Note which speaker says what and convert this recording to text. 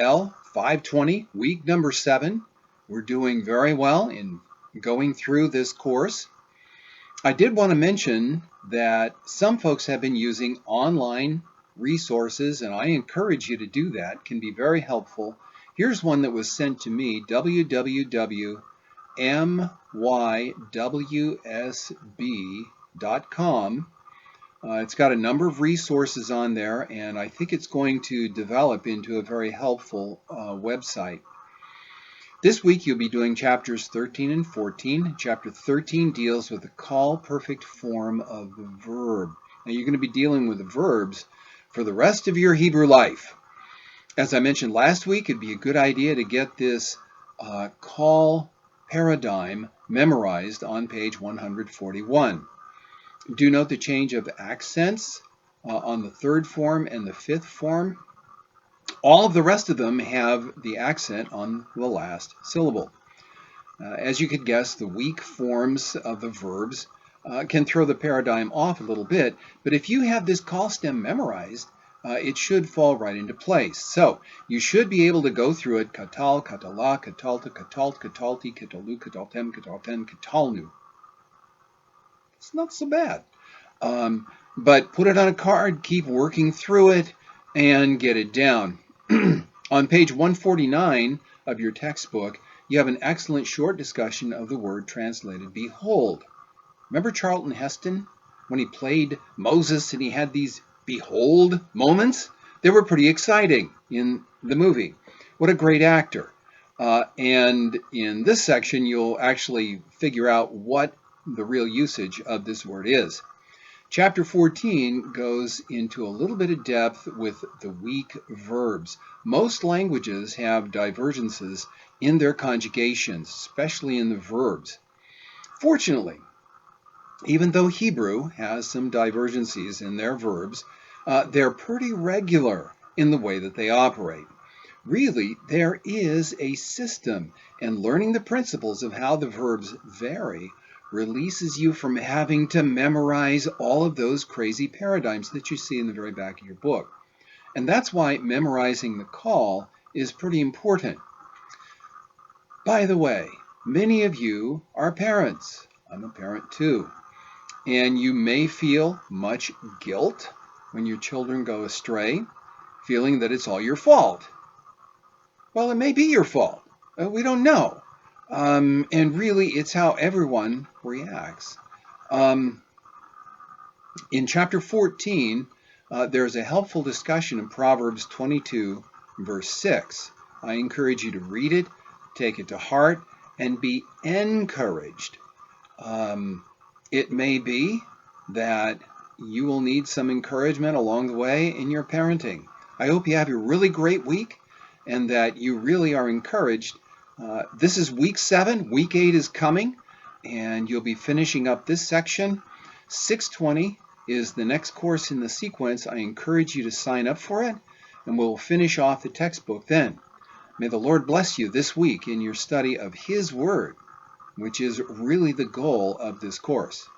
Speaker 1: L 520, week number 7. We're doing very well in going through this course. I did want to mention that some folks have been using online resources, and I encourage you to do that. It can be very helpful. Here's one that was sent to me, www.mywsb.com. It's got a number of resources on there, and I think it's going to develop into a very helpful website. This week you'll be doing chapters 13 and 14. Chapter 13 deals with the call perfect form of the verb. Now you're going to be dealing with the verbs for the rest of your Hebrew life. As I mentioned last week, it'd be a good idea to get this call paradigm memorized on page 141. Do note the change of accents on the third form and the fifth form. All of the rest of them have the accent on the last syllable. As you could guess, the weak forms of the verbs can throw the paradigm off a little bit, but if you have this call stem memorized, it should fall right into place. So you should be able to go through it: katal, katala, katalta, katalt, katalti, katalu, kataltem, katalten, katalnu. It's not so bad. But put it on a card, keep working through it, and get it down. On page 149 of your textbook, you have an excellent short discussion of the word translated behold. Remember Charlton Heston when he played Moses and he had these behold moments? They were pretty exciting in the movie. What a great actor. And in this section, you'll actually figure out what the real usage of this word is. Chapter 14 goes into a little bit of depth with the weak verbs. Most languages have divergences in their conjugations, especially in the verbs. Fortunately, even though Hebrew has some divergencies in their verbs, they're pretty regular in the way that they operate. Really, there is a system, and learning the principles of how the verbs vary releases you from having to memorize all of those crazy paradigms that you see in the very back of your book. And that's why memorizing the call is pretty important. By the way, many of you are parents. I'm a parent too. And you may feel much guilt when your children go astray, feeling that it's all your fault. Well, it may be your fault. We don't know. And really, it's how everyone reacts. In chapter 14, there's a helpful discussion in Proverbs 22, verse 6. I encourage you to read it, take it to heart, and be encouraged. It may be that you will need some encouragement along the way in your parenting. I hope you have a really great week and that you really are encouraged. This is week 7. Week 8 is coming, and you'll be finishing up this section. 620 is the next course in the sequence. I encourage you to sign up for it, and we'll finish off the textbook then. May the Lord bless you this week in your study of His Word, which is really the goal of this course.